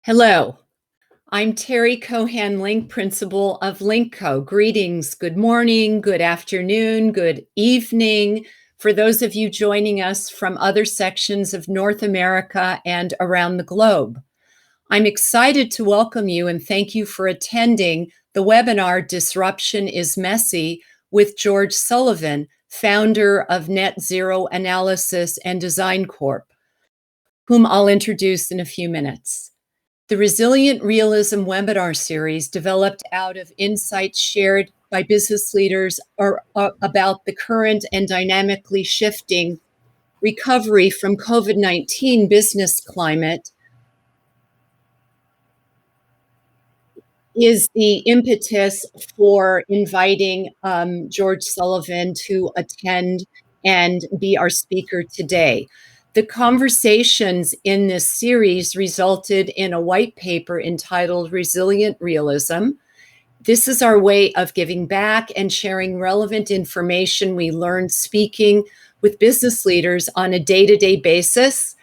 Hello, I'm Teri Cohan, Link Principal of LINKCO. Greetings, good morning, good afternoon, good evening for those of you joining us from other sections of North America and around the globe. I'm excited to welcome you and thank you for attending the webinar Disruption is Messy with George Sullivan, founder of Net Zero Analysis and Design Corp, whom I'll introduce in a few minutes. The Resilient Realism webinar series developed out of insights shared by business leaders about the current and dynamically shifting recovery from COVID-19 business climate is the impetus for inviting George Sullivan to attend and be our speaker today. The conversations in this series resulted in a white paper entitled Resilient Realism. This is our way of giving back and sharing relevant information we learned speaking with business leaders on a day-to-day basis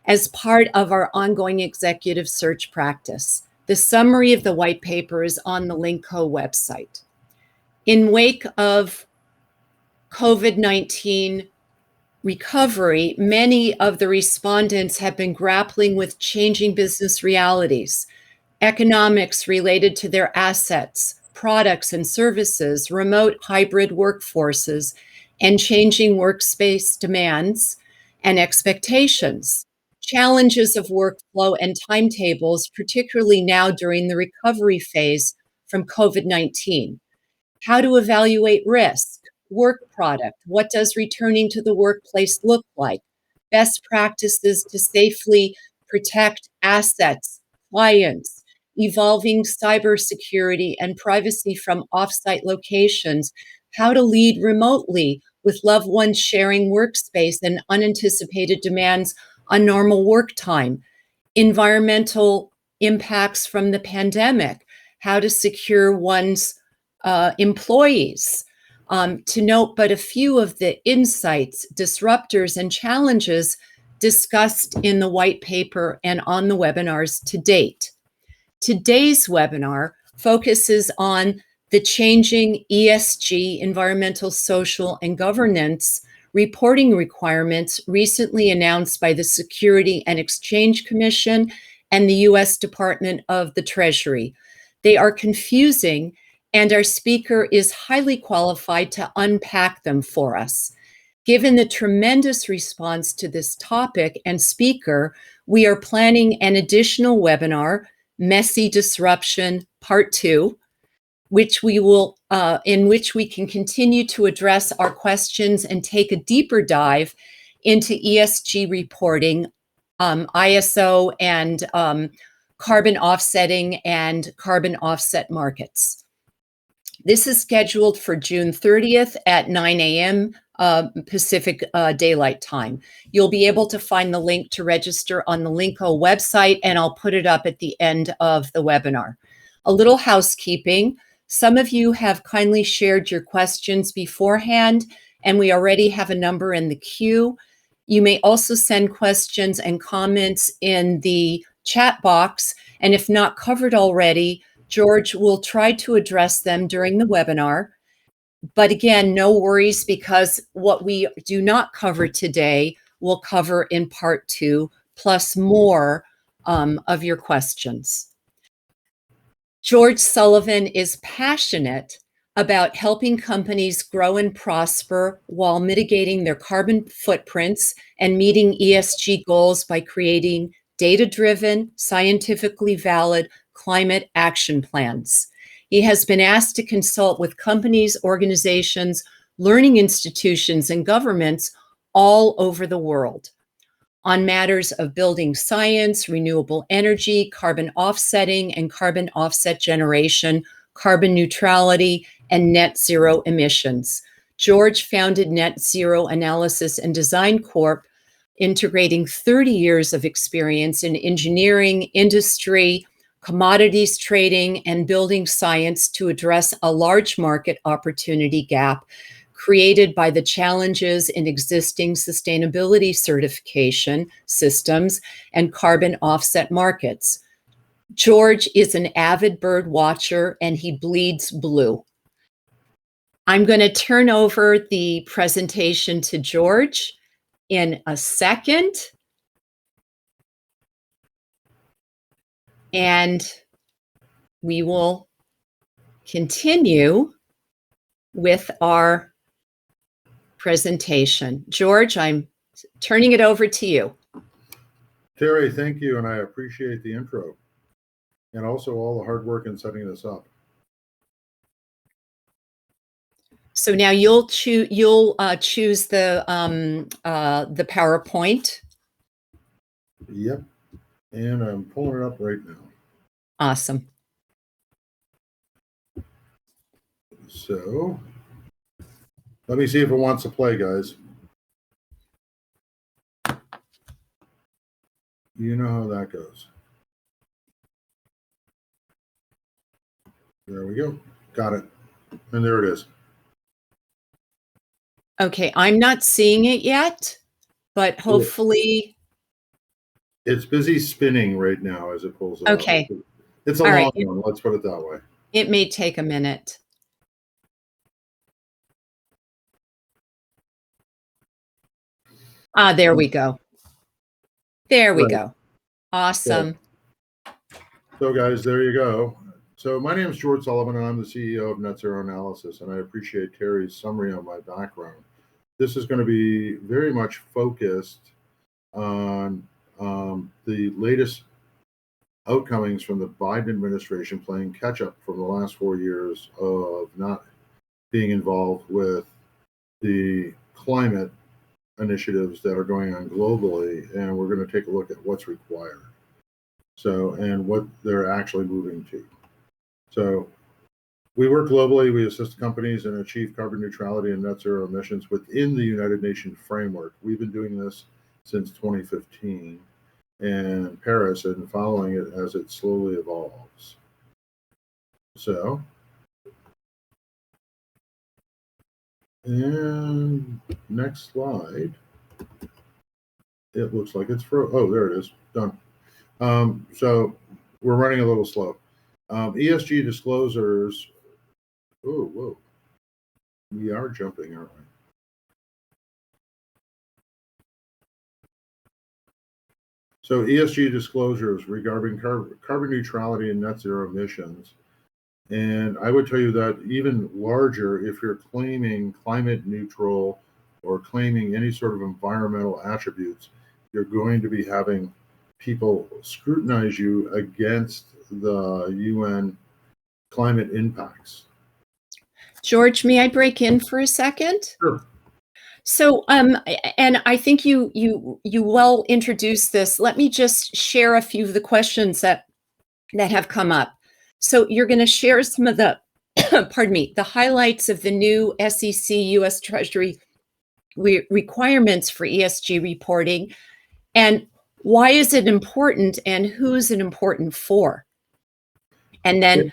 as part of our ongoing executive search practice. The summary of the white paper is on the LINKCO website. In wake of COVID-19 recovery, many of the respondents have been grappling with changing business realities, economics related to their assets, products and services, remote hybrid workforces, and changing workspace demands and expectations, challenges of workflow and timetables, particularly now during the recovery phase from COVID-19, how to evaluate risk, work product, what does returning to the workplace look like, best practices to safely protect assets, clients, evolving cybersecurity and privacy from offsite locations, how to lead remotely with loved ones sharing workspace and unanticipated demands on normal work time, environmental impacts from the pandemic, how to secure one's employees. To note but a few of the insights, disruptors, and challenges discussed in the white paper and on the webinars to date. Today's webinar focuses on the changing ESG, environmental, social, and governance reporting requirements recently announced by the Security and Exchange Commission and the U.S. Department of the Treasury. They are confusing, and our speaker is highly qualified to unpack them for us. Given the tremendous response to this topic and speaker, we are planning an additional webinar, Messy Disruption Part 2, in which we can continue to address our questions and take a deeper dive into ESG reporting, ISO, and carbon offsetting and carbon offset markets. This is scheduled for June 30th at 9 a.m. Pacific Daylight Time. You'll be able to find the link to register on the LINKCO website, and I'll put it up at the end of the webinar. A little housekeeping. Some of you have kindly shared your questions beforehand, and we already have a number in the queue. You may also send questions and comments in the chat box, and if not covered already, George will try to address them during the webinar. But again, no worries, because what we do not cover today we'll cover in part 2, plus more of your questions. George Sullivan is passionate about helping companies grow and prosper while mitigating their carbon footprints and meeting ESG goals by creating data-driven, scientifically valid climate action plans. He has been asked to consult with companies, organizations, learning institutions, and governments all over the world on matters of building science, renewable energy, carbon offsetting and carbon offset generation, carbon neutrality, and net zero emissions. George founded Net Zero Analysis and Design Corp, integrating 30 years of experience in engineering, industry, commodities trading, and building science to address a large market opportunity gap created by the challenges in existing sustainability certification systems and carbon offset markets. George is an avid bird watcher and he bleeds blue. I'm going to turn over the presentation to George in a second. And we will continue with our presentation. George, I'm turning it over to you. Teri, thank you, and I appreciate the intro, and also all the hard work in setting this up. So now you'll choose the PowerPoint. Yep, and I'm pulling it up right now. Awesome. So let me see if it wants to play, guys. You know how that goes. There we go. Got it. And there it is. Okay, I'm not seeing it yet, but hopefully. It's busy spinning right now as it pulls it up. Okay. It's a long one, let's put it that way. It may take a minute. There we go. There we go. Awesome. So guys, there you go. So my name is George Sullivan, and I'm the CEO of Net Zero Analysis, and I appreciate Teri's summary on my background. This is going to be very much focused on the latest outcomings from the Biden administration playing catch up from the last 4 years of not being involved with the climate initiatives that are going on globally, and we're going to take a look at what's required. So, and what they're actually moving to. So we work globally. We assist companies in achieve carbon neutrality and net zero emissions within the United Nations framework. We've been doing this since 2015 in Paris and following it as it slowly evolves. So, and next slide. It looks like it's oh, there it is. Done. So we're running a little slow. ESG disclosures. Oh, whoa. We are jumping, aren't we? So ESG disclosures regarding carbon neutrality and net zero emissions. And I would tell you that even larger, if you're claiming climate neutral or claiming any sort of environmental attributes, you're going to be having people scrutinize you against the UN climate impacts. George, may I break in for a second? Sure. So, and I think you well introduced this. Let me just share a few of the questions that have come up. So you're going to share some of the, pardon me, the highlights of the new SEC U.S. Treasury requirements for ESG reporting, and why is it important, and who's it important for? And then,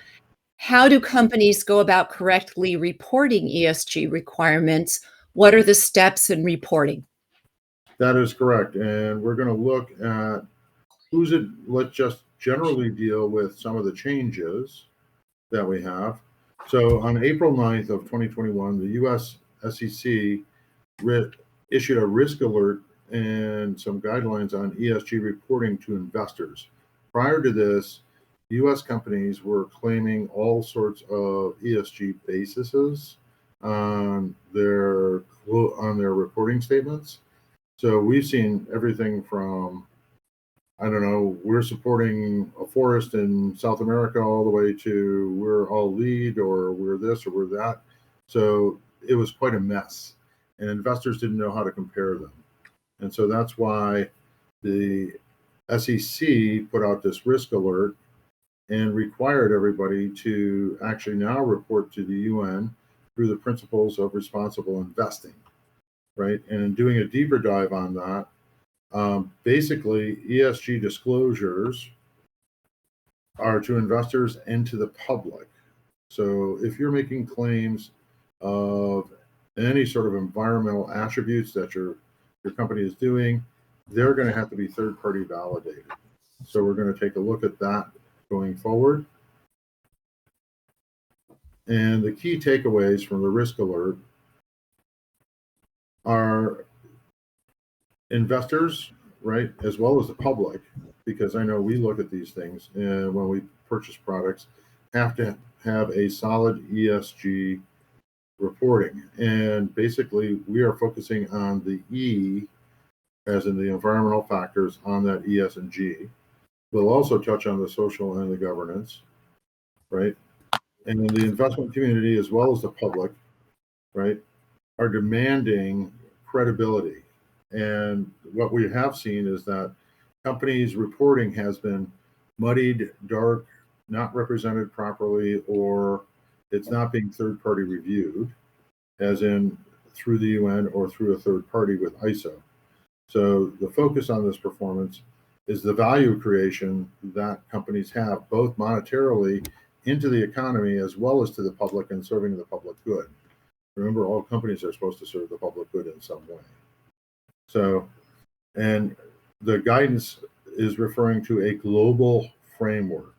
how do companies go about correctly reporting ESG requirements? What are the steps in reporting? That is correct. And we're going to look at who's it. Let's just generally deal with some of the changes that we have. So on April 9th of 2021, the US SEC issued a risk alert and some guidelines on ESG reporting to investors. Prior to this, US companies were claiming all sorts of ESG bases on their reporting statements. So we've seen everything from, I don't know, we're supporting a forest in South America all the way to we're all LEED, or we're this or we're that. So it was quite a mess, and investors didn't know how to compare them. And so that's why the SEC put out this risk alert and required everybody to actually now report to the UN through the principles of responsible investing, right? And in doing a deeper dive on that, basically ESG disclosures are to investors and to the public. So if you're making claims of any sort of environmental attributes that your company is doing, they're going to have to be third-party validated. So we're going to take a look at that going forward. And the key takeaways from the risk alert are investors, right, as well as the public, because I know we look at these things and when we purchase products, have to have a solid ESG reporting. And basically, we are focusing on the E, as in the environmental factors, on that ES and G. We'll also touch on the social and the governance, right? And the investment community, as well as the public, right, are demanding credibility. And what we have seen is that companies' reporting has been muddied, dark, not represented properly, or it's not being third-party reviewed, as in through the UN or through a third party with ISO. So the focus on this performance is the value creation that companies have, both monetarily into the economy as well as to the public and serving the public good. Remember, all companies are supposed to serve the public good in some way. So, and the guidance is referring to a global framework,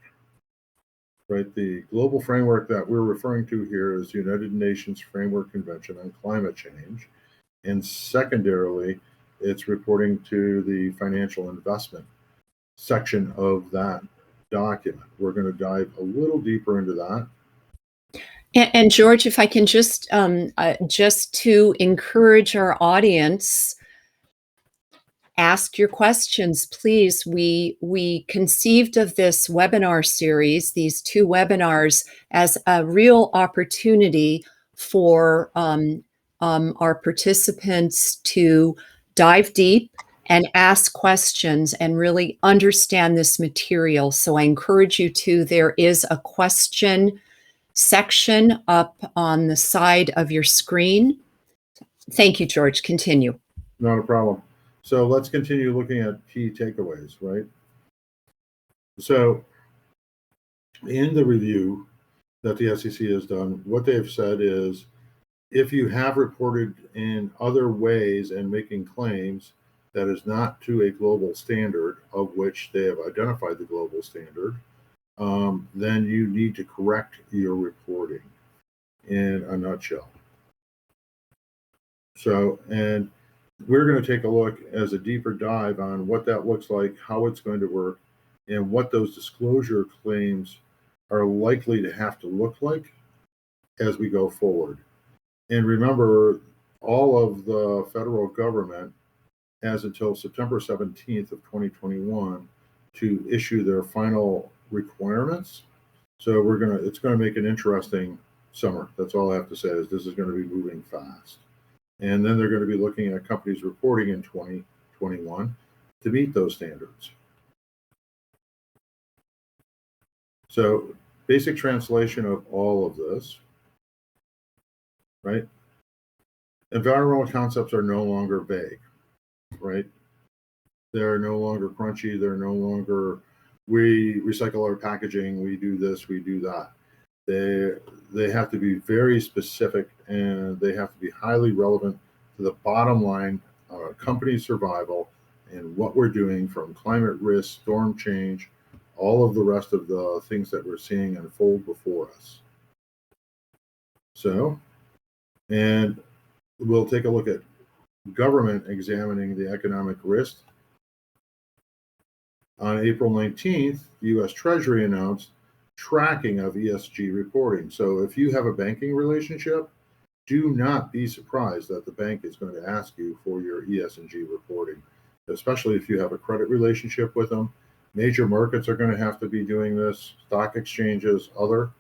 right? The global framework that we're referring to here is the United Nations Framework Convention on Climate Change. And secondarily, it's reporting to the financial investment section of that document. We're going to dive a little deeper into that. And George, if I can just to encourage our audience, ask your questions, please. We conceived of this webinar series, these 2 webinars, as a real opportunity for our participants to dive deep and ask questions and really understand this material. So I encourage you to. There is a question section up on the side of your screen. Thank you, George. Continue. Not a problem. So let's continue looking at key takeaways, right? So in the review that the SEC has done, what they've said is, if you have reported in other ways and making claims that is not to a global standard, of which they have identified the global standard, then you need to correct your reporting in a nutshell. So, and we're going to take a look as a deeper dive on what that looks like, how it's going to work, and what those disclosure claims are likely to have to look like as we go forward. And remember, all of the federal government has until September 17th of 2021 to issue their final requirements. So it's going to make an interesting summer. That's all I have to say, is this is going to be moving fast. And then they're going to be looking at companies reporting in 2021 to meet those standards. So basic translation of all of this, right? Environmental concepts are no longer vague, right? They're no longer crunchy. They're no longer, we recycle our packaging, we do this, we do that. They have to be very specific, and they have to be highly relevant to the bottom line of our company survival and what we're doing, from climate risk, storm change, all of the rest of the things that we're seeing unfold before us. So, and we'll take a look at government examining the economic risk. On April 19th, the U.S. Treasury announced tracking of ESG reporting. So if you have a banking relationship, do not be surprised that the bank is going to ask you for your ESG reporting, especially if you have a credit relationship with them. Major markets are going to have to be doing this, stock exchanges, other.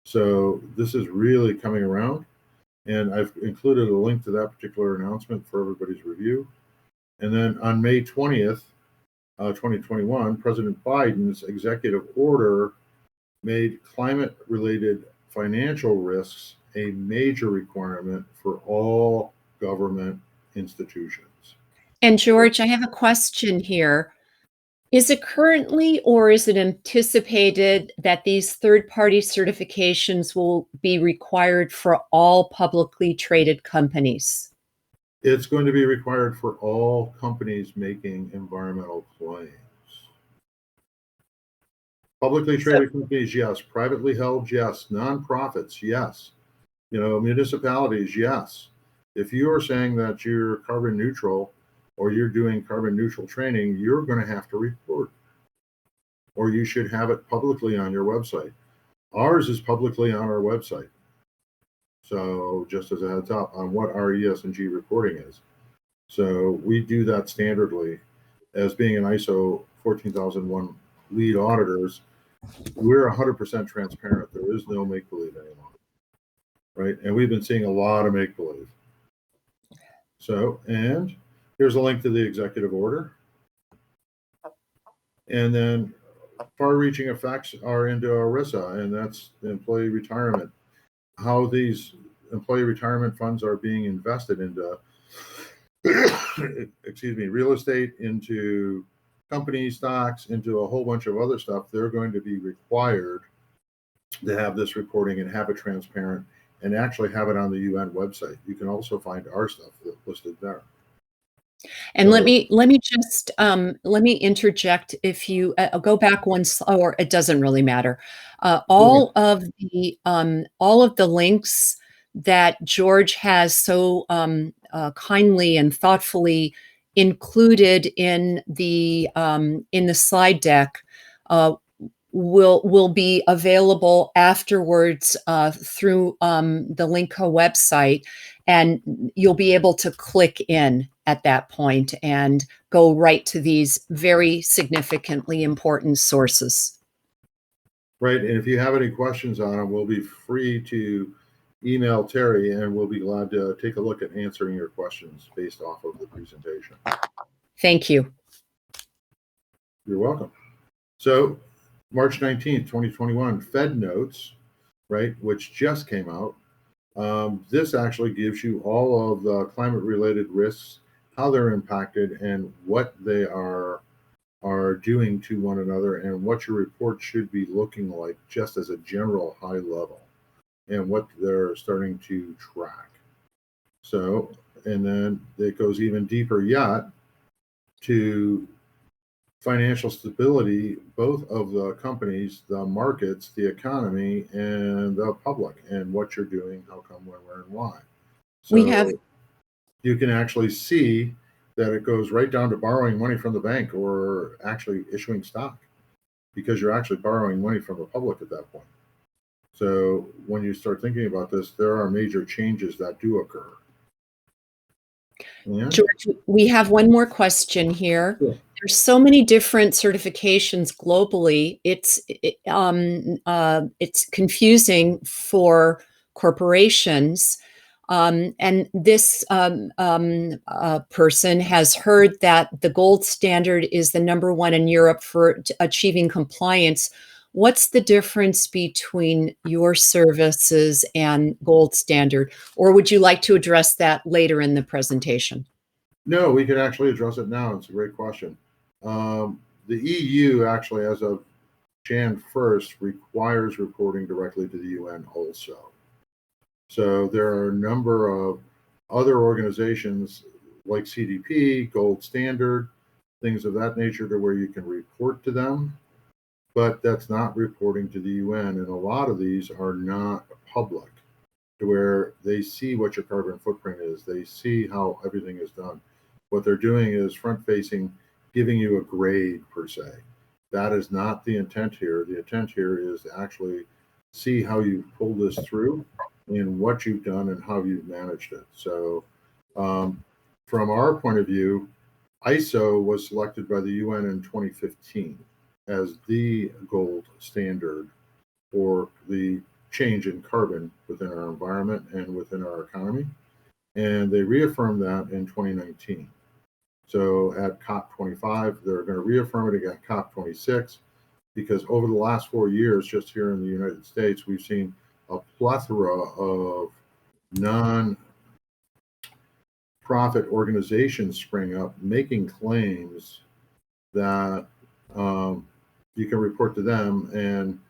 So this is really coming around. And I've included a link to that particular announcement for everybody's review. And then on May 20th, 2021, President Biden's executive order made climate-related financial risks a major requirement for all government institutions. And George, I have a question here. Is it currently, or is it anticipated, that these third-party certifications will be required for all publicly traded companies? It's going to be required for all companies making environmental claims. Publicly traded companies, yes. Privately held, yes. Nonprofits, yes. Municipalities, yes. If you are saying that you're carbon neutral or you're doing carbon neutral training, you're going to have to report, or you should have it publicly on your website. Ours is publicly on our website. So just as a heads up on what our ESG reporting is. So we do that standardly. As being an ISO 14001 lead auditors, we're 100% transparent. There is no make-believe anymore, right? And we've been seeing a lot of make-believe. So, and here's a link to the executive order. And then far-reaching effects are into ERISA, and that's employee retirement. How these employee retirement funds are being invested into, real estate, into company stocks, into a whole bunch of other stuff. They're going to be required to have this reporting and have it transparent and actually have it on the UN website. You can also find our stuff listed there. And let me just let me interject. If you go back once, or it doesn't really matter. All of the links that George has so kindly and thoughtfully included in the slide deck will be available afterwards through the LINKCO website, and you'll be able to click in at that point and go right to these very significantly important sources. Right, and if you have any questions on them, we'll be free to email Teri, and we'll be glad to take a look at answering your questions based off of the presentation. Thank you. You're welcome. So March 19th, 2021, Fed notes, right, which just came out. This actually gives you all of the climate-related risks, how they're impacted, and what they are doing to one another, and what your report should be looking like just as a general high level, and what they're starting to track. So, and then it goes even deeper yet to financial stability, both of the companies, the markets, the economy, and the public, and what you're doing, how come, when, where, and why. So you can actually see that it goes right down to borrowing money from the bank or actually issuing stock, because you're actually borrowing money from the public at that point. So when you start thinking about this, there are major changes that do occur. Yeah. George, we have one more question here. Sure. There's so many different certifications globally. It's confusing for corporations. And this person has heard that the gold standard is the #1 in Europe for achieving compliance. What's the difference between your services and gold standard? Or would you like to address that later in the presentation? No, we can actually address it now. It's a great question. The EU actually, as of Jan 1st, requires reporting directly to the UN also. So there are a number of other organizations like CDP, Gold Standard, things of that nature, to where you can report to them, but that's not reporting to the UN. And a lot of these are not public, to where they see what your carbon footprint is. They see how everything is done. What they're doing is front-facing, giving you a grade per se. That is not the intent here. The intent here is to actually see how you pull this through and what you've done and how you've managed it. So from our point of view, ISO was selected by the UN in 2015 as the gold standard for the change in carbon within our environment and within our economy. And they reaffirmed that in 2019. So at COP25, they're going to reaffirm it again at COP26, because over the last 4 years, just here in the United States, we've seen a plethora of non-profit organizations spring up making claims that you can report to them and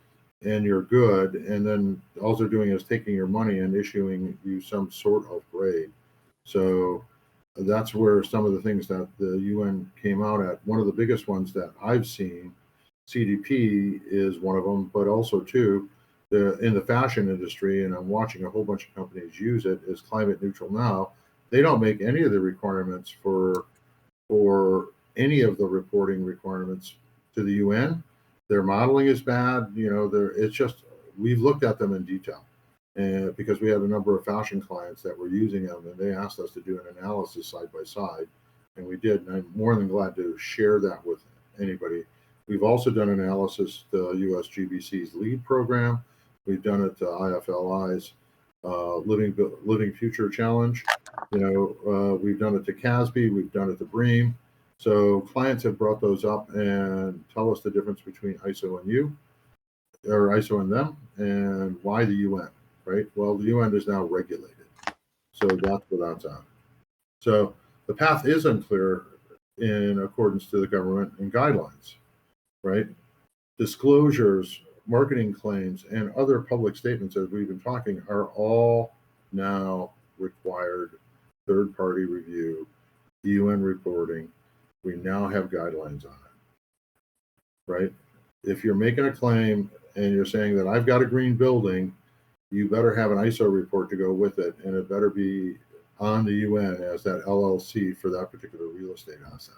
you're good, and then all they're doing is taking your money and issuing you some sort of grade. So that's where some of the things that the UN came out at. One of the biggest ones that I've seen CDP is one of them, but also too, in the fashion industry, and I'm watching a whole bunch of companies use it, is climate neutral now. They don't make any of the requirements for any of the reporting requirements to the UN. Their modeling is bad. It's just, we've looked at them in detail, and because we had a number of fashion clients that were using them, and they asked us to do an analysis side by side, and we did. And I'm more than glad to share that with anybody. We've also done analysis to USGBC's LEAD program. We've done it to IFLI's Living Future Challenge. We've done it to CASB. We've done it to BREEAM. So clients have brought those up and tell us the difference between ISO and you, or ISO and them, and why the UN, right? Well, the UN is now regulated. So that's where that's at. So the path is unclear in accordance to the government and guidelines, right? Disclosures, marketing claims, and other public statements, as we've been talking, are all now required third-party review, UN reporting. We now have guidelines on it, right? If you're making a claim and you're saying that I've got a green building, you better have an ISO report to go with it, and it better be on the UN as that LLC for that particular real estate asset.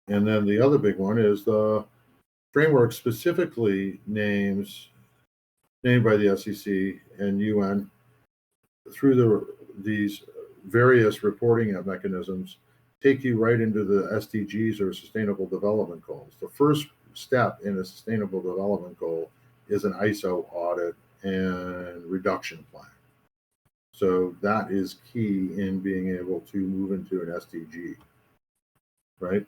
And then the other big one is the framework specifically named by the SEC and UN through these various reporting mechanisms take you right into the SDGs, or Sustainable Development Goals. The first step in a Sustainable Development Goal is an ISO audit and reduction plan. So that is key in being able to move into an SDG, right?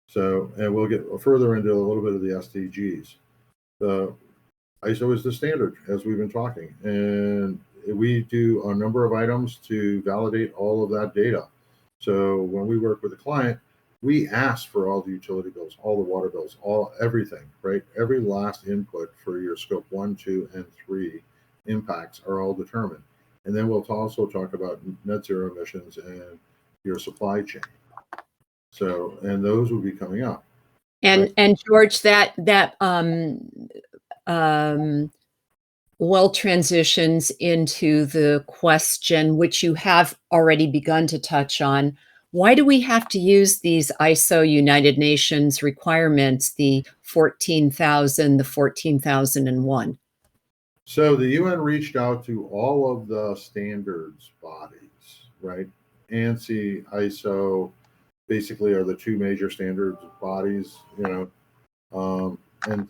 So, and we'll get further into a little bit of the SDGs. The ISO is the standard, as we've been talking, and we do a number of items to validate all of that data. So when we work with a client, we ask for all the utility bills, all the water bills, everything, right? Every last input for your scope 1, 2, and 3 impacts are all determined. And then we'll also talk about net zero emissions and your supply chain. So, and those will be coming up. And right? and George, that well transitions into the question which you have already begun to touch on. Why do we have to use these ISO United Nations requirements, the 14,000, the 14,001? So the UN reached out to all of the standards bodies, right? ANSI, ISO, basically are the two major standards bodies, and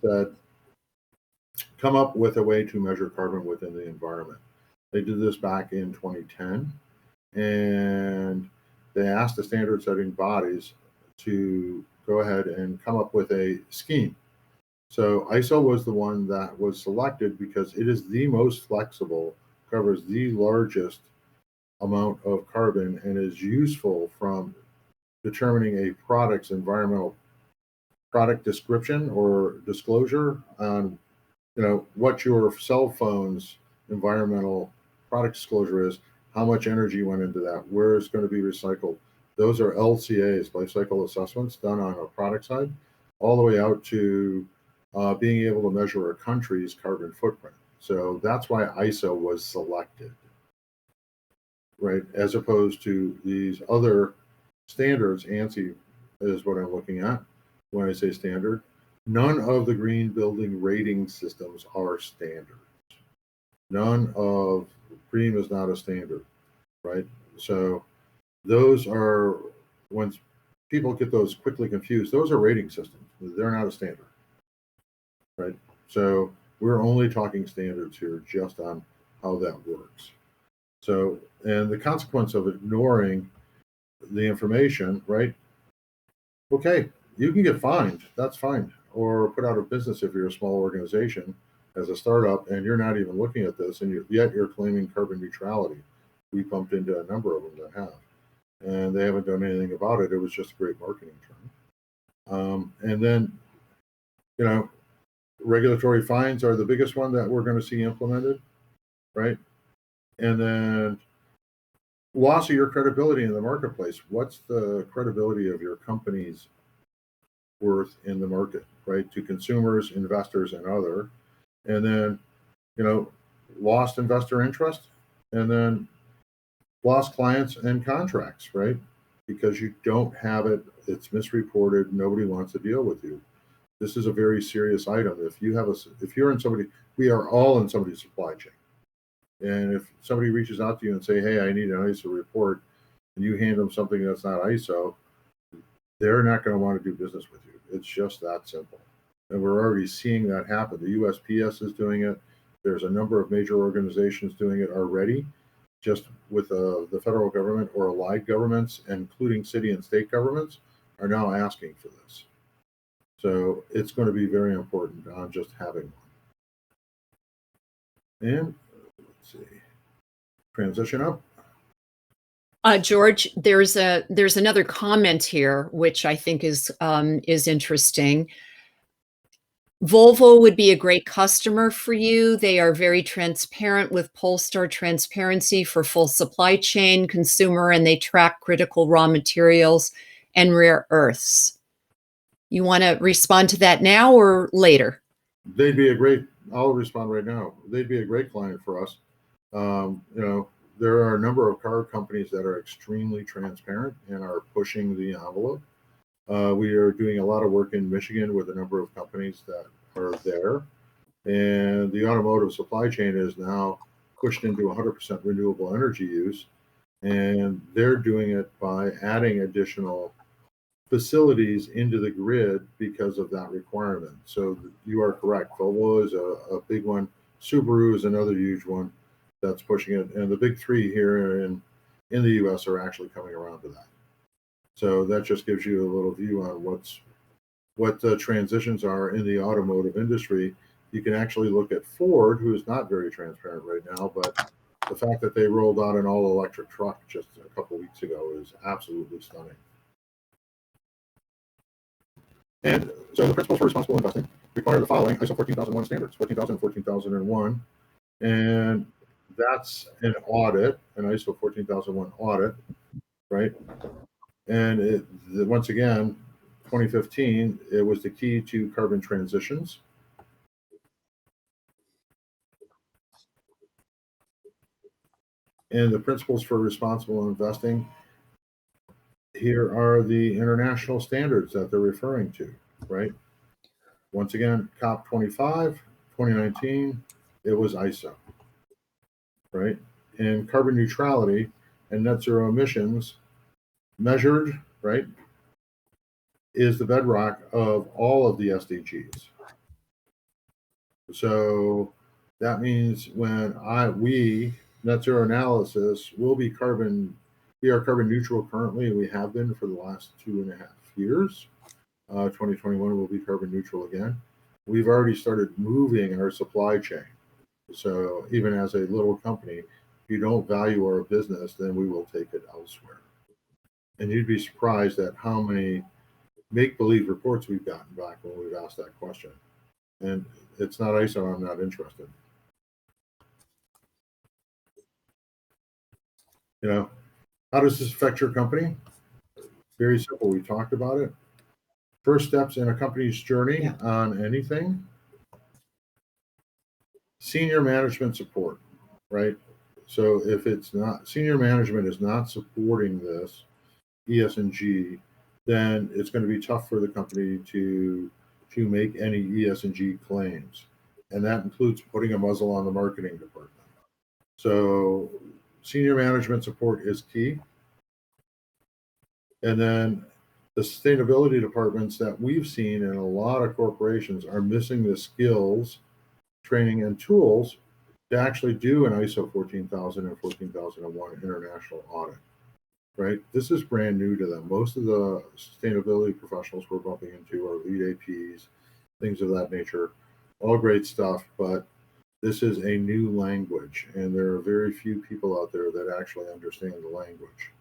said, come up with a way to measure carbon within the environment. They did this back in 2010, and they asked the standard setting bodies to go ahead and come up with a scheme. So ISO was the one that was selected because it is the most flexible, covers the largest amount of carbon, and is useful from determining a product's environmental product description or disclosure on, what your cell phone's environmental product disclosure is, how much energy went into that, where it's going to be recycled. Those are LCAs, life cycle assessments, done on a product side, all the way out to being able to measure a country's carbon footprint. So that's why ISO was selected, right? As opposed to these other standards. ANSI is what I'm looking at when I say standard. None of the green building rating systems are standard. None of BREEAM is not a standard, right? So those are, when people get those quickly confused, those are rating systems. They're not a standard, right? So we're only talking standards here, just on how that works. So, and the consequence of ignoring the information, right? Okay, you can get fined, that's fine, or put out of business if you're a small organization as a startup and you're not even looking at this, and yet you're claiming carbon neutrality. We bumped into a number of them that have, and they haven't done anything about it. It was just a great marketing term. And then, regulatory fines are the biggest one that we're going to see implemented, right? And then loss of your credibility in the marketplace. What's the credibility of your company's worth in the market, right? To consumers, investors, and other. And then, lost investor interest, and then lost clients and contracts, right? Because you don't have it, it's misreported, nobody wants to deal with you. This is a very serious item. If you're in somebody, we are all in somebody's supply chain. And if somebody reaches out to you and say, hey, I need an ISO report, and you hand them something that's not ISO, they're not going to want to do business with you. It's just that simple. And we're already seeing that happen. The USPS is doing it. There's a number of major organizations doing it already, just with the federal government or allied governments, including city and state governments, are now asking for this. So it's going to be very important on just having one. And let's see, transition up. George, there's another comment here, which I think is interesting. Volvo would be a great customer for you. They are very transparent with Polestar transparency for full supply chain, consumer, and they track critical raw materials and rare earths. You want to respond to that now or later? I'll respond right now. They'd be a great client for us. There are a number of car companies that are extremely transparent and are pushing the envelope. We are doing a lot of work in Michigan with a number of companies that are there. And the automotive supply chain is now pushed into 100% renewable energy use. And they're doing it by adding additional facilities into the grid because of that requirement. So you are correct. Volvo is a big one. Subaru is another huge one that's pushing it. And the big three here in the US are actually coming around to that. So that just gives you a little view on what the transitions are in the automotive industry. You can actually look at Ford, who is not very transparent right now, but the fact that they rolled out an all-electric truck just a couple weeks ago is absolutely stunning. And so the principles for responsible investing require the following ISO 14001 standards, 14,000 and 14,001. And that's an audit, an ISO 14001 audit, right? And once again, 2015, it was the key to carbon transitions. And the principles for responsible investing, here are the international standards that they're referring to, right? Once again, COP 25, 2019, it was ISO, right? And carbon neutrality and net zero emissions measured, right, is the bedrock of all of the SDGs. So that means when we net zero analysis will be we are carbon neutral currently, and we have been for the last 2.5 years. 2021 will be carbon neutral again. We've already started moving our supply chain. So even as a little company, if you don't value our business, then we will take it elsewhere. And you'd be surprised at how many make-believe reports we've gotten back when we've asked that question. And it's not ISO, I'm not interested. How does this affect your company? Very simple. We talked about it. First steps in a company's journey on anything. Senior management support, right? So if it's not, senior management is not supporting this ESG, then it's going to be tough for the company to make any ESG claims. And that includes putting a muzzle on the marketing department. So senior management support is key. And then the sustainability departments that we've seen in a lot of corporations are missing the skills, training, and tools to actually do an ISO 14000 and 14001 international audit, right? This is brand new to them. Most of the sustainability professionals we're bumping into are lead APs, things of that nature, all great stuff, but this is a new language, and there are very few people out there that actually understand the language.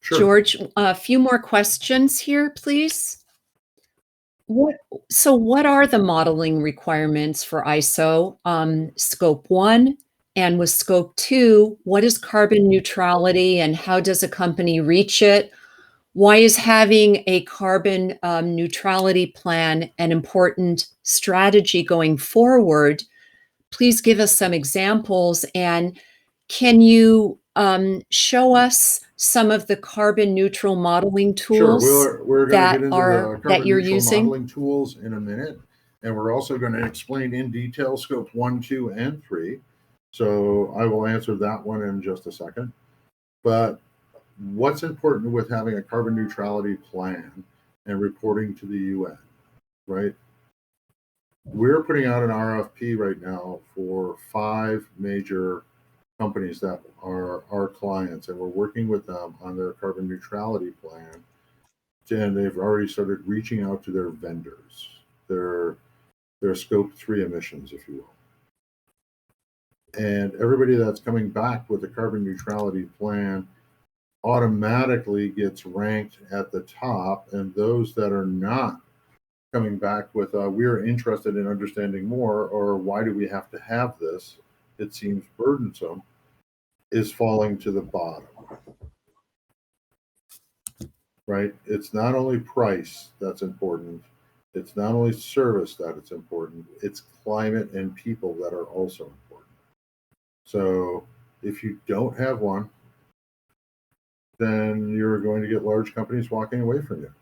Sure. George, a few more questions here, please. What are the modeling requirements for ISO? Scope 1, And with scope 2, what is carbon neutrality and how does a company reach it? Why is having a carbon neutrality plan an important strategy going forward? Please give us some examples, and can you show us some of the carbon neutral modeling Sure, tools we're going to get into the that carbon you're neutral using? modeling tools in a minute, and we're also going to explain in detail scope 1, 2, and 3. So I will answer that one in just a second. But what's important with having a carbon neutrality plan and reporting to the UN, right? We're putting out an RFP right now for 5 major companies that are our clients, and we're working with them on their carbon neutrality plan. And they've already started reaching out to their vendors, their scope 3 emissions, if you will. And everybody that's coming back with a carbon neutrality plan automatically gets ranked at the top, and those that are not coming back with we're interested in understanding more, or why do we have to have this, it seems burdensome, is falling to the bottom. Right? It's not only price that's important, it's not only service that it's important, it's climate and people that are also important. So if you don't have one, then you're going to get large companies walking away from you.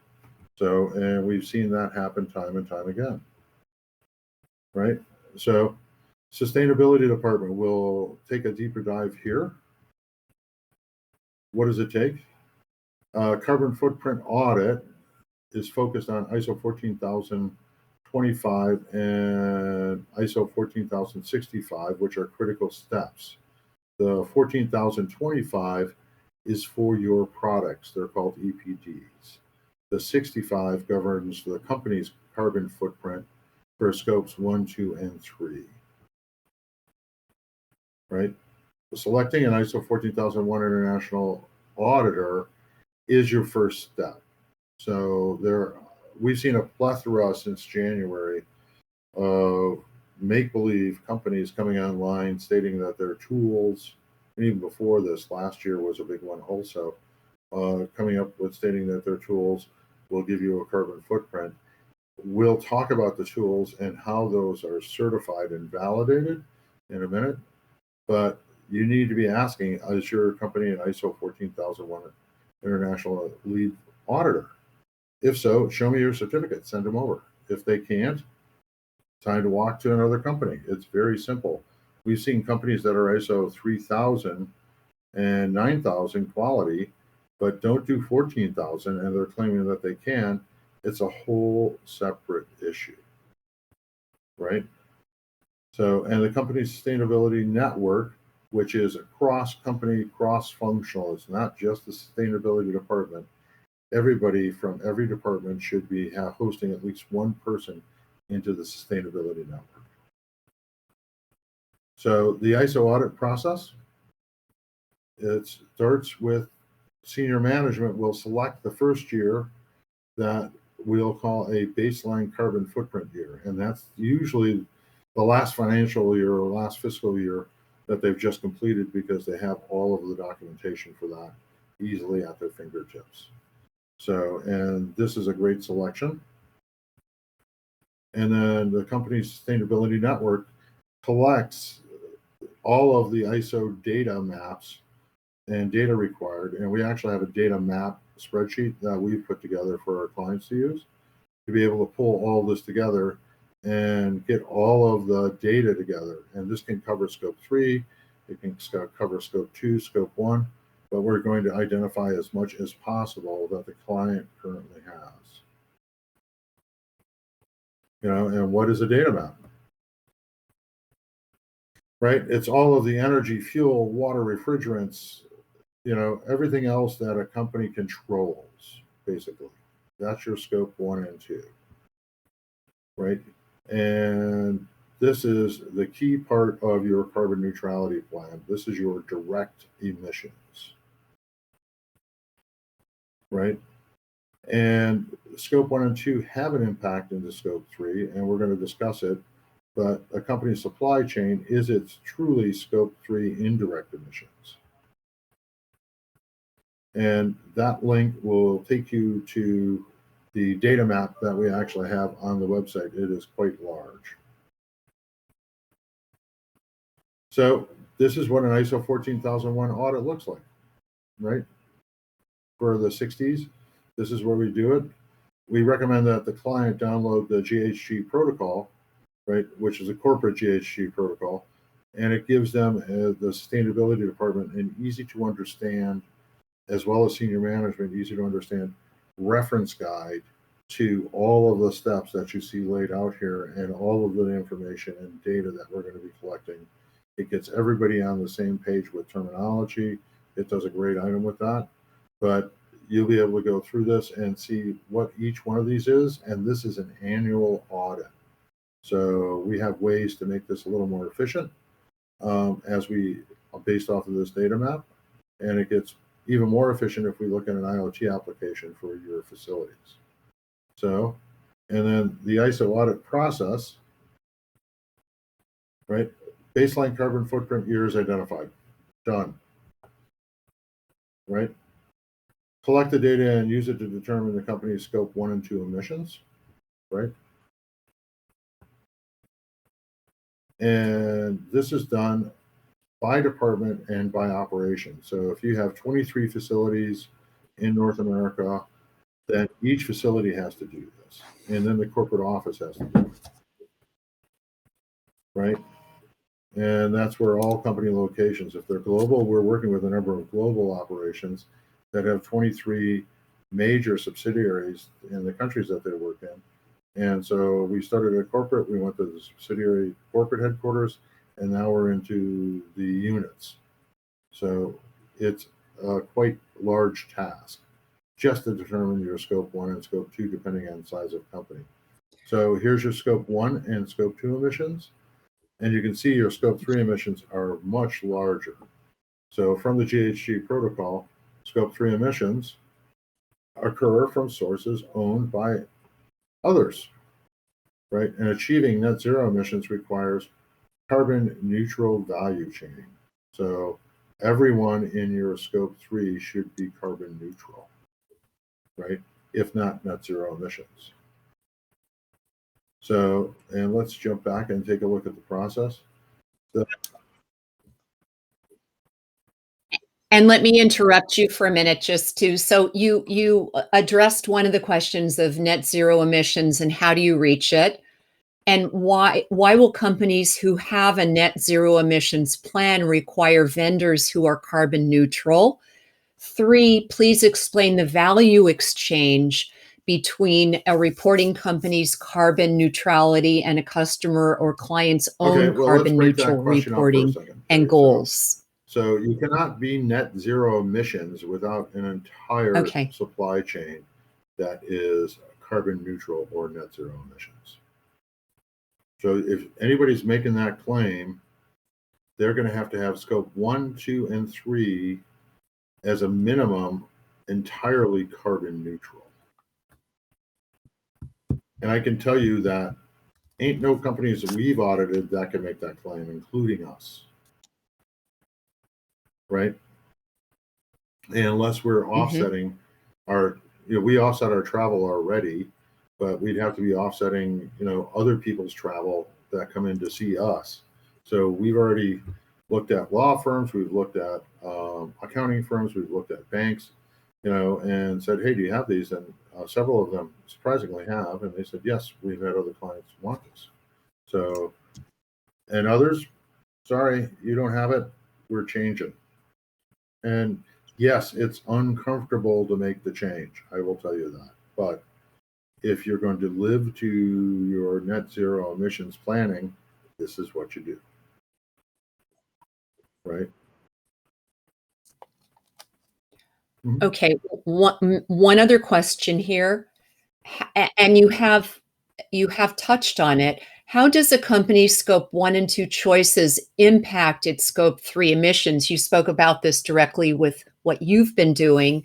So, and we've seen that happen time and time again, right? So sustainability department will take a deeper dive here. What does it take? Carbon footprint audit is focused on ISO 14025 and ISO 14065, which are critical steps. The 14025 is for your products. They're called EPDs. The 65 governs the company's carbon footprint for scopes 1, 2, and 3. Right? Selecting an ISO 14001 international auditor is your first step. So we've seen a plethora since January of make-believe companies coming online stating that their tools, and even before this, last year was a big one also, coming up with stating that their tools will give you a carbon footprint. We'll talk about the tools and how those are certified and validated in a minute, but you need to be asking, is your company an ISO 14001 international lead auditor? If so, show me your certificate, send them over. If they can't, time to walk to another company. It's very simple. We've seen companies that are ISO 3000 and 9000 quality, but don't do 14,000, and they're claiming that they can. It's a whole separate issue, right? So, and the company sustainability network, which is a cross-company, cross-functional, it's not just the sustainability department. Everybody from every department should be hosting at least one person into the sustainability network. So the ISO audit process, it starts with senior management will select the first year that we'll call a baseline carbon footprint year. And that's usually the last financial year or last fiscal year that they've just completed, because they have all of the documentation for that easily at their fingertips. So, and this is a great selection. And then the company's sustainability network collects all of the ISO data maps and data required. And we actually have a data map spreadsheet that we've put together for our clients to use to be able to pull all this together and get all of the data together. And this can cover scope 3, it can cover scope 2, scope 1, but we're going to identify as much as possible that the client currently has. You know, and what is a data map? Right? It's all of the energy, fuel, water, refrigerants, you know, everything else that a company controls, basically. That's your scope 1 and 2. Right? And this is the key part of your carbon neutrality plan. This is your direct emissions. Right? And scope 1 and 2 have an impact into scope 3, and we're going to discuss it. but a company's supply chain is its truly Scope 3 indirect emissions. And that link will take you to the data map that we actually have on the website. It is quite large. So this is what an ISO 14001 audit looks like, right? For the 60s, this is where we do it. We recommend that the client download the GHG protocol, right, which is a corporate GHG protocol, and it gives them, the sustainability department, an easy to understand, as well as senior management, easy to understand reference guide to all of the steps that you see laid out here and all of the information and data that we're going to be collecting. It gets everybody on the same page with terminology. It does a great item with that, but you'll be able to go through this and see what each one of these is. And this is an annual audit. So we have ways to make this a little more efficient based off of this data map. And it gets even more efficient if we look at an IoT application for your facilities. So, and then the ISO audit process, right? Baseline carbon footprint years identified, done, right? Collect the data and use it to determine the company's Scope 1 and 2 emissions, right? And this is done by department and by operation. So if you have 23 facilities in North America, then each facility has to do this. And then the corporate office has to do it, right? And that's where all company locations, if they're global, we're working with a number of global operations that have 23 major subsidiaries in the countries that they work in. And so we started at corporate, we went to the subsidiary corporate headquarters, and now we're into the units. So it's a quite large task just to determine your Scope 1 and Scope 2, depending on size of company. So here's your Scope 1 and Scope 2 emissions. And you can see your Scope 3 emissions are much larger. So from the GHG protocol, Scope 3 emissions occur from sources owned by others, right? And achieving net zero emissions requires carbon neutral value chain. So everyone in your Scope 3 should be carbon neutral, right? If not net zero emissions. So, and let's jump back and take a look at the process. And let me interrupt you for a minute so you addressed one of the questions of net zero emissions and how do you reach it? And why will companies who have a net zero emissions plan require vendors who are carbon neutral? 3, please explain the value exchange between a reporting company's carbon neutrality and a customer or client's own carbon neutral reporting and goals. So you cannot be net zero emissions without an entire supply chain that is carbon neutral or net zero emissions. So if anybody's making that claim, they're going to have Scope 1, 2, and 3 as a minimum entirely carbon neutral. And I can tell you that ain't no companies that we've audited that can make that claim, including us. Right? And unless we're offsetting our, we offset our travel already, but we'd have to be offsetting, other people's travel that come in to see us. So we've already looked at law firms, we've looked at accounting firms, we've looked at banks, and said, hey, do you have these? And several of them surprisingly have. And they said, yes, we've had other clients want this. So, and others, sorry, you don't have it, we're changing. And yes, it's uncomfortable to make the change. I will tell you that. But if you're going to live to your net zero emissions planning, this is what you do. Right? Okay. One other question here, and you have touched on it. How does a company's Scope 1 and 2 choices impact its Scope 3 emissions? You spoke about this directly with what you've been doing.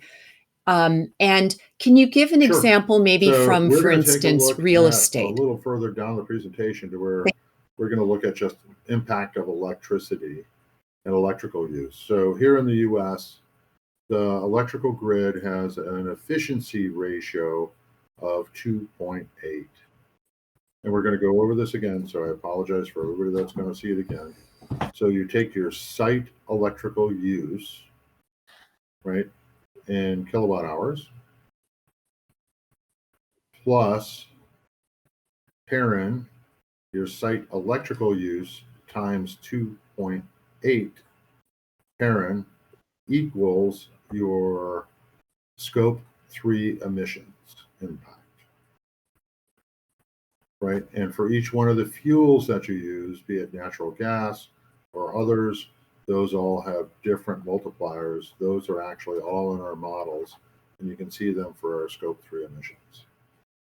And can you give an example maybe from, for instance, real estate? A little further down the presentation to where we're going to look at just impact of electricity and electrical use. So here in the US, the electrical grid has an efficiency ratio of 2.8. And we're going to go over this again, so I apologize for everybody that's going to see it again. So you take your site electrical use, right, in kilowatt hours, plus parent your site electrical use times 2.8 parent equals your scope 3 emissions impact, right? And for each one of the fuels that you use, be it natural gas or others, those all have different multipliers. Those are actually all in our models, and you can see them for our scope 3 emissions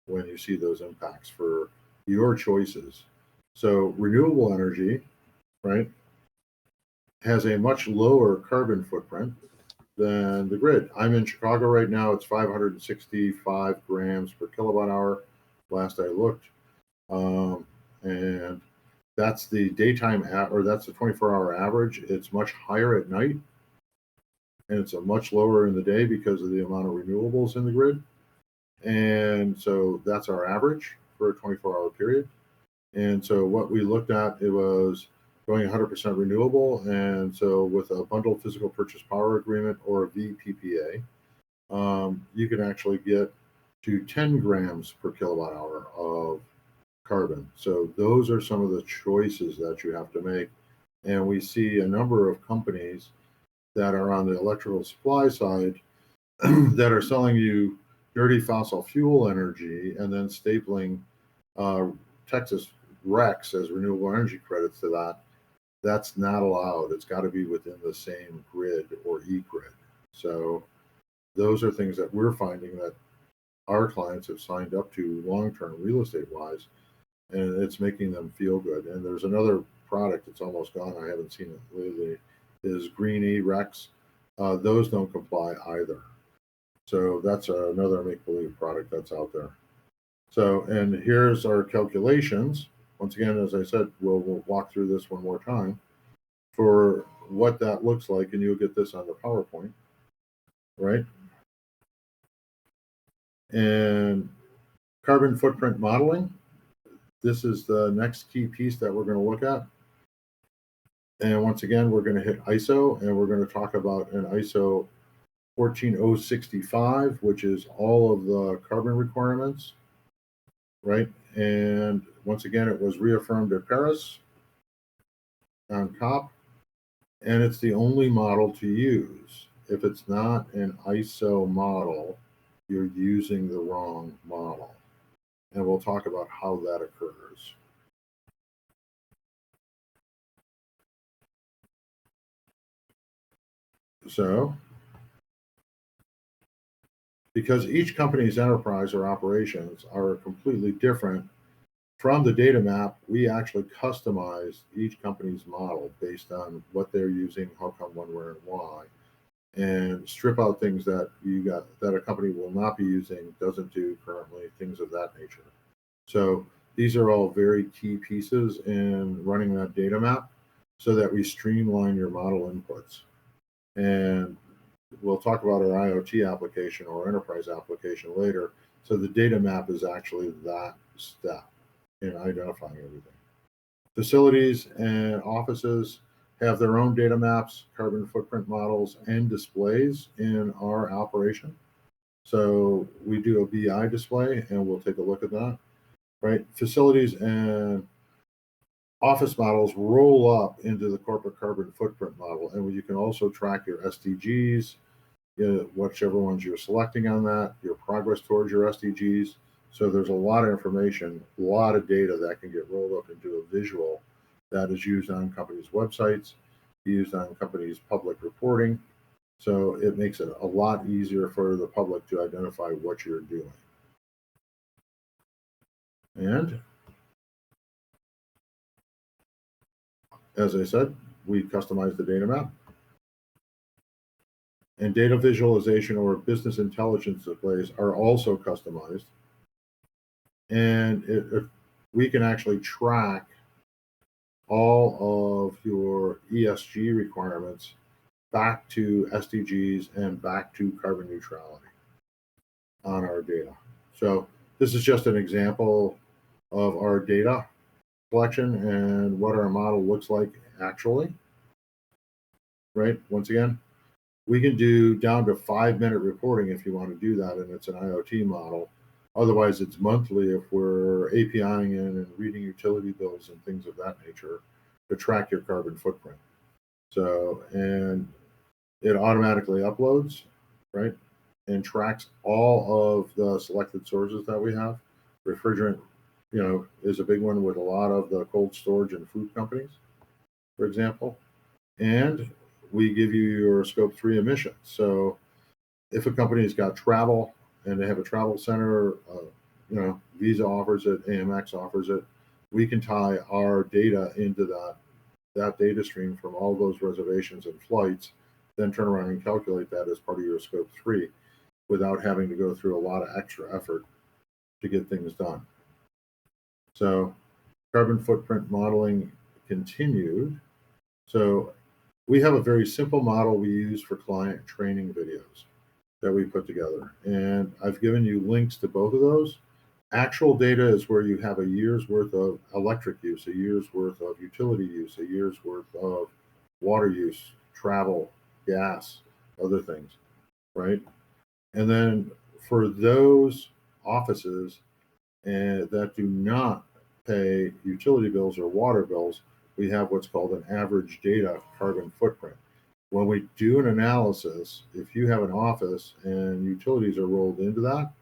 when you see those impacts for your choices. So renewable energy, right, has a much lower carbon footprint than the grid. I'm in Chicago right now. It's 565 grams per kilowatt hour last I looked. And that's the daytime, or that's the 24-hour average. It's much higher at night, and it's a much lower in the day because of the amount of renewables in the grid. And so that's our average for a 24-hour period. And so what we looked at, it was going 100% renewable. And so with a bundled physical purchase power agreement or a VPPA, you can actually get to 10 grams per kilowatt hour of carbon. So those are some of the choices that you have to make. And we see a number of companies that are on the electrical supply side that are selling you dirty fossil fuel energy and then stapling Texas RECs as renewable energy credits to that. That's not allowed. It's got to be within the same grid or e-grid. So those are things that we're finding that our clients have signed up to long-term real estate wise, and it's making them feel good. And there's another product that's almost gone, I haven't seen it lately, is Green E-RECs. Those don't comply either. So that's another make-believe product that's out there. So, and here's our calculations. Once again, as I said, we'll walk through this one more time for what that looks like, and you'll get this on the PowerPoint, right? And carbon footprint modeling. This is the next key piece that we're going to look at. And once again, we're going to hit ISO, and we're going to talk about an ISO 14065, which is all of the carbon requirements, right? And once again, it was reaffirmed at Paris on COP, and it's the only model to use. If it's not an ISO model, you're using the wrong model. And we'll talk about how that occurs. So, because each company's enterprise or operations are completely different from the data map, we actually customize each company's model based on what they're using, how come, when, where, and why, and strip out things that that a company will not be using, doesn't do currently, things of that nature. So these are all very key pieces in running that data map so that we streamline your model inputs. And we'll talk about our IoT application or enterprise application later. So the data map is actually that step in identifying everything. Facilities and offices have their own data maps, carbon footprint models, and displays in our operation. So we do a BI display, and we'll take a look at that, right? Facilities and office models roll up into the corporate carbon footprint model, and you can also track your SDGs, whichever ones you're selecting on that, your progress towards your SDGs. So there's a lot of information, a lot of data that can get rolled up into a visual that is used on companies' websites, used on companies' public reporting. So it makes it a lot easier for the public to identify what you're doing. And as I said, we customize the data map. And data visualization or business intelligence displays are also customized. And we can actually track all of your ESG requirements back to SDGs and back to carbon neutrality on our data. So this is just an example of our data collection and what our model looks like actually, right? Once again, we can do down to 5-minute reporting if you want to do that, and it's an IoT model. Otherwise, it's monthly if we're APIing in and reading utility bills and things of that nature to track your carbon footprint. So, and it automatically uploads, right? And tracks all of the selected sources that we have. Refrigerant, is a big one with a lot of the cold storage and food companies, for example. And we give you your scope 3 emissions. So if a company's got travel and they have a travel center, Visa offers it, Amex offers it, we can tie our data into that data stream from all those reservations and flights, then turn around and calculate that as part of your scope 3 without having to go through a lot of extra effort to get things done. So carbon footprint modeling continued. So we have a very simple model we use for client training videos that we put together. And I've given you links to both of those. Actual data is where you have a year's worth of electric use, a year's worth of utility use, a year's worth of water use, travel, gas, other things, right? And then for those offices that do not pay utility bills or water bills, we have what's called an average data carbon footprint. When we do an analysis, if you have an office and utilities are rolled into that,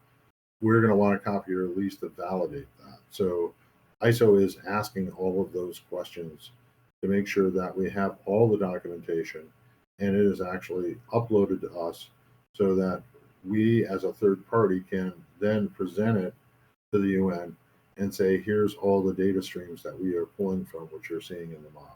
we're going to want a copy or at least to validate that. So ISO is asking all of those questions to make sure that we have all the documentation and it is actually uploaded to us so that we as a third party can then present it to the UN and say, here's all the data streams that we are pulling from, which you're seeing in the model.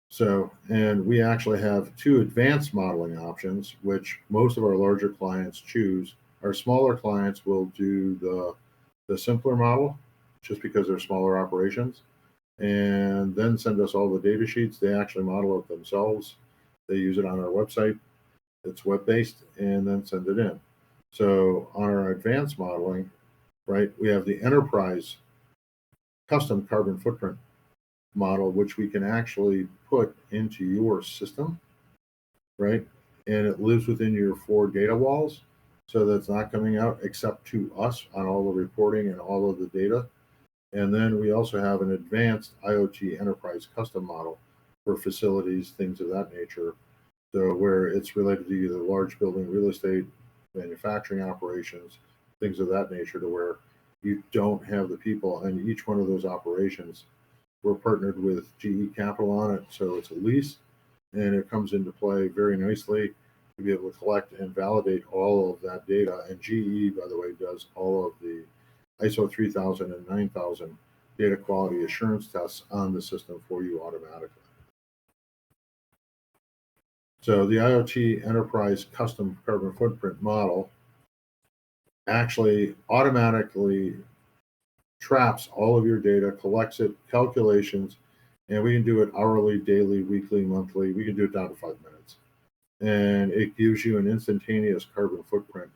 So, and we actually have 2 advanced modeling options, which most of our larger clients choose. Our smaller clients will do the simpler model, just because they're smaller operations, and then send us all the data sheets. They actually model it themselves. They use it on our website. It's web-based, and then send it in. So on our advanced modeling, right, we have the enterprise custom carbon footprint model, which we can actually put into your system, right? And it lives within your 4 data walls, so that's not coming out except to us on all the reporting and all of the data. And then we also have an advanced IoT enterprise custom model for facilities, things of that nature. So where it's related to either large building, real estate, manufacturing operations, things of that nature, to where you don't have the people in each one of those operations. We're partnered with GE Capital on it, so it's a lease, and it comes into play very nicely to be able to collect and validate all of that data. And GE, by the way, does all of the ISO 3000 and 9000 data quality assurance tests on the system for you automatically. So the IoT enterprise custom carbon footprint model actually automatically traps all of your data, collects it, calculations, and we can do it hourly, daily, weekly, monthly. We can do it down to 5 minutes. And it gives you an instantaneous carbon footprint,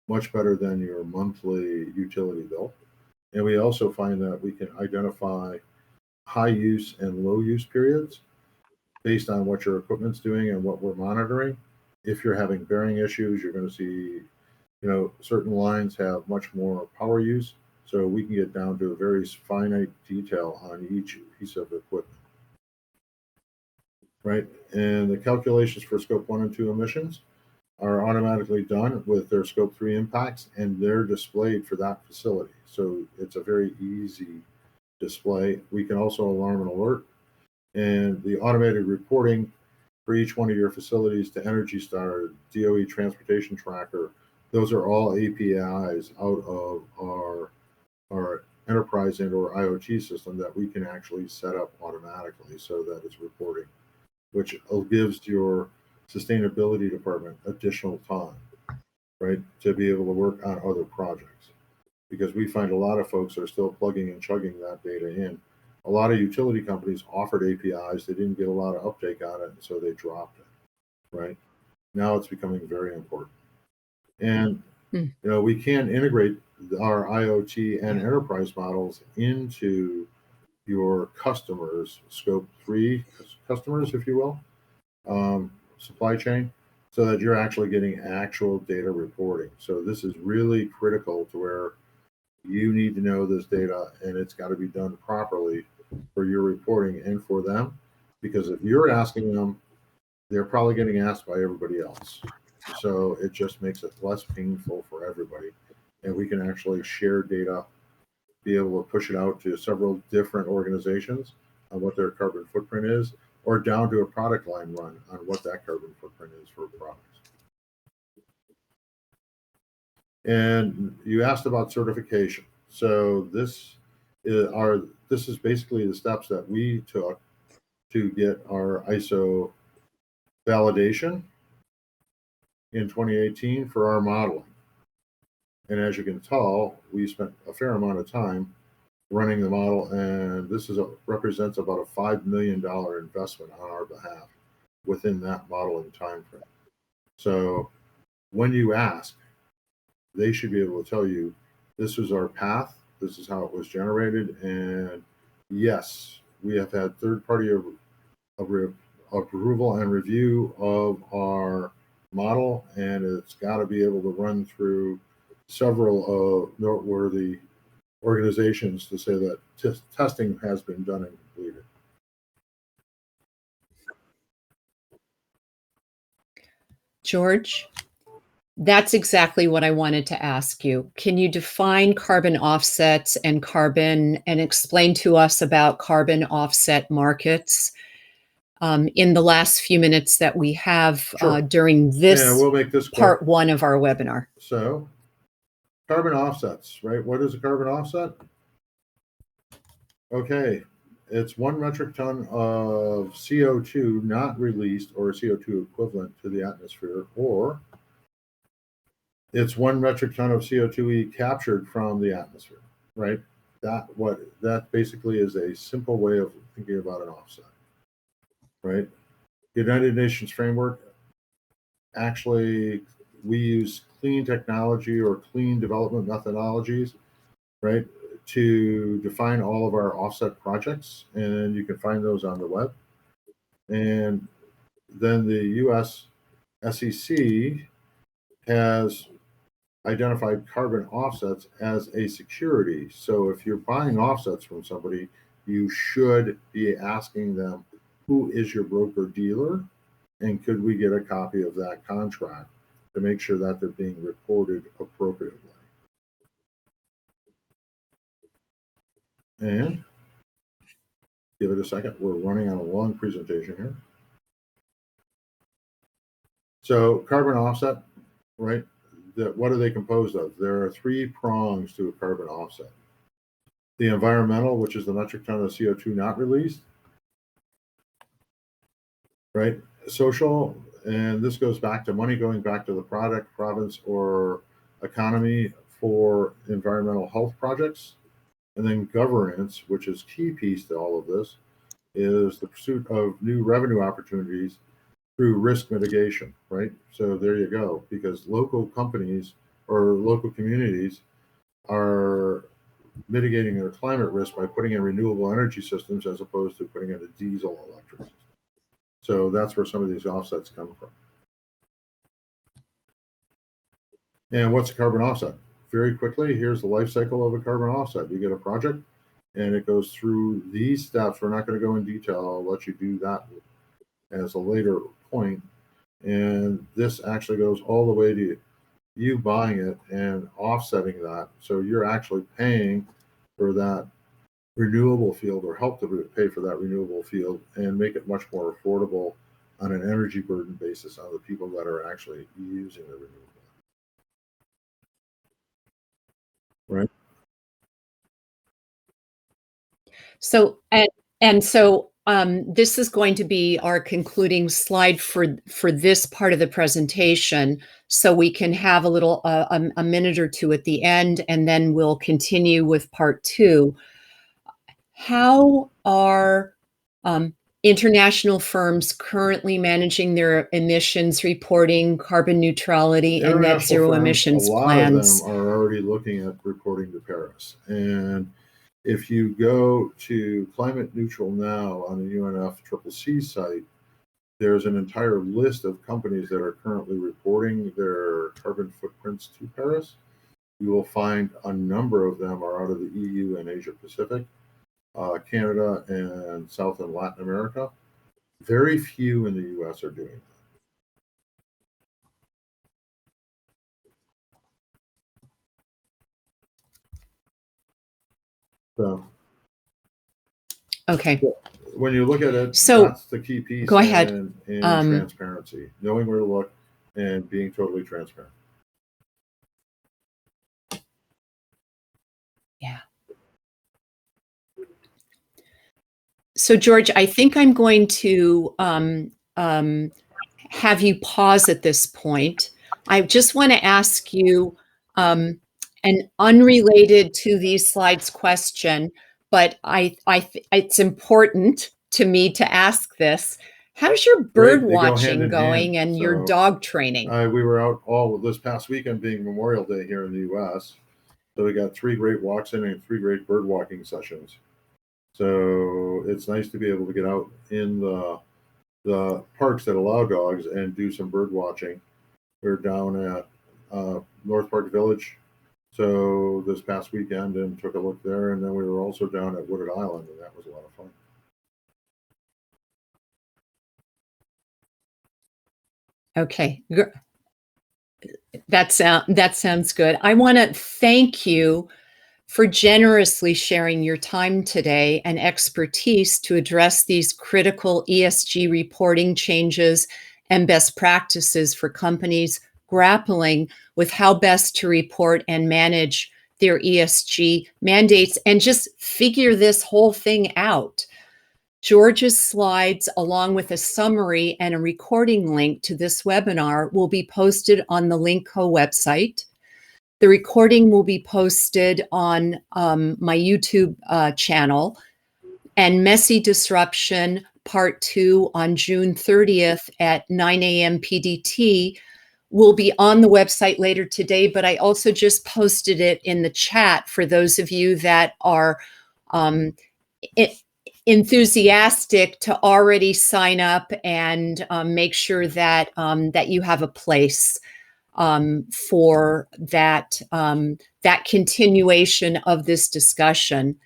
much better than your monthly utility bill. And we also find that we can identify high use and low use periods based on what your equipment's doing and what we're monitoring. If you're having bearing issues, you're going to see, certain lines have much more power use. So we can get down to a very finite detail on each piece of equipment, right? And the calculations for scope 1 and 2 emissions are automatically done with their scope 3 impacts, and they're displayed for that facility. So it's a very easy display. We can also alarm and alert, and the automated reporting for each one of your facilities to Energy Star, DOE Transportation Tracker. Those are all APIs out of our enterprise and or IoT system that we can actually set up automatically so that it's reporting, which gives your sustainability department additional time, right, to be able to work on other projects. because we find a lot of folks are still plugging and chugging that data in. A lot of utility companies offered APIs. They didn't get a lot of uptake on it, so they dropped it, right? Now it's becoming very important. And, we can integrate our IoT and enterprise models into your customers, scope 3 customers, if you will, supply chain, so that you're actually getting actual data reporting. So this is really critical to where you need to know this data, and it's got to be done properly for your reporting and for them, because if you're asking them, they're probably getting asked by everybody else. So it just makes it less painful for everybody. And we can actually share data, be able to push it out to several different organizations on what their carbon footprint is, or down to a product line run on what that carbon footprint is for products. And you asked about certification. So this is basically the steps that we took to get our ISO validation in 2018 for our modeling. And as you can tell, we spent a fair amount of time running the model, and this represents about a $5 million investment on our behalf within that modeling time frame. So when you ask, they should be able to tell you, this is our path, this is how it was generated, and yes, we have had third-party approval and review of our model, and it's got to be able to run through several noteworthy organizations to say that testing has been done and completed. George, that's exactly what I wanted to ask you. Can you define carbon offsets and explain to us about carbon offset markets in the last few minutes that we have during this, we'll make this part 1 of our webinar? So, carbon offsets, right? What is a carbon offset? Okay, it's 1 metric ton of CO2 not released, or CO2 equivalent to the atmosphere, or it's 1 metric ton of CO2e captured from the atmosphere, right? That basically is a simple way of thinking about an offset, right? United Nations framework, actually, we use clean technology or clean development methodologies, right, to define all of our offset projects, and you can find those on the web. And then the US SEC has identified carbon offsets as a security. So if you're buying offsets from somebody, you should be asking them, who is your broker dealer, and could we get a copy of that contract to make sure that they're being reported appropriately. And give it a second. We're running on a long presentation here. So carbon offset, right? What are they composed of? There are 3 prongs to a carbon offset. The environmental, which is the metric ton of CO2 not released, right? Social, and this goes back to money going back to the product, province, or economy for environmental health projects. And then governance, which is key piece to all of this, is the pursuit of new revenue opportunities through risk mitigation, right? So there you go, because local companies or local communities are mitigating their climate risk by putting in renewable energy systems as opposed to putting in a diesel electric system. So that's where some of these offsets come from. And what's a carbon offset? Very quickly, here's the life cycle of a carbon offset. You get a project, and it goes through these steps. We're not going to go in detail. I'll let you do that as a later point. And this actually goes all the way to you buying it and offsetting that. So you're actually paying for that renewable field, or help to pay for that renewable field, and make it much more affordable on an energy burden basis on the people that are actually using the renewable. Right. So, so this is going to be our concluding slide for this part of the presentation. So we can have a little, a minute or two at the end, and then we'll continue with part 2. How are international firms currently managing their emissions reporting, carbon neutrality, and net zero emissions plans? A lot plans? of them are already looking at reporting to Paris. And if you go to Climate Neutral Now on the UNFCCC site, there's an entire list of companies that are currently reporting their carbon footprints to Paris. You will find a number of them are out of the EU and Asia Pacific, Canada, and South and Latin America. Very few in the US are doing that. So, okay. When you look at it, so that's the key piece. Go ahead. In transparency, knowing where to look and being totally transparent. Yeah. So George, I think I'm going to have you pause at this point. I just want to ask you an unrelated to these slides question, but it's important to me to ask this. How's your bird watching going and your dog training? We were out all this past weekend being Memorial Day here in the US. So we got 3 great walks in and 3 great bird walking sessions. So it's nice to be able to get out in the parks that allow dogs and do some bird watching. We're down at North Park Village, so this past weekend, and took a look there. And then we were also down at Wooded Island, and that was a lot of fun. Okay, that sounds good. I want to thank you for generously sharing your time today and expertise to address these critical ESG reporting changes and best practices for companies grappling with how best to report and manage their ESG mandates and just figure this whole thing out. George's slides, along with a summary and a recording link to this webinar, will be posted on the LINKCO website. The recording will be posted on my YouTube channel, and Messy Disruption Part 2 on June 30th at 9 a.m. PDT will be on the website later today, but I also just posted it in the chat for those of you that are enthusiastic to already sign up and make sure that that you have a place for that continuation of this discussion.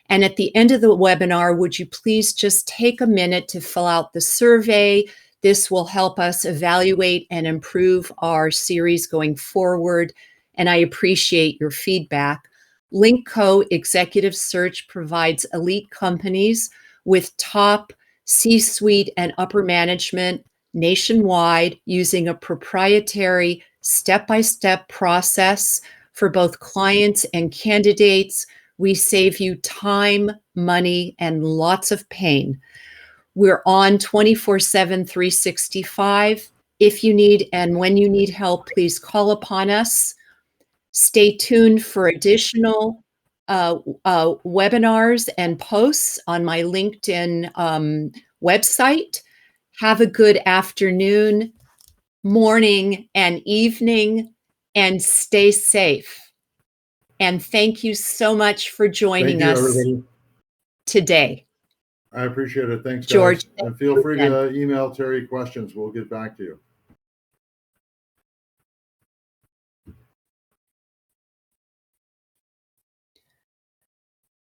And at the end of the webinar, would you please just take a minute to fill out the survey? This will help us evaluate and improve our series going forward, and I appreciate your feedback. LINKCO Executive Search provides elite companies with top C-suite and upper management nationwide using a proprietary step-by-step process for both clients and candidates. We save you time, money, and lots of pain. We're on 24/7, 365. If you need and when you need help, please call upon us. Stay tuned for additional webinars and posts on my LinkedIn website. Have a good afternoon, morning, and evening, and stay safe. And thank you so much for joining us today. I appreciate it. Thanks, George. guys. And feel free to email Teri questions. We'll get back to you.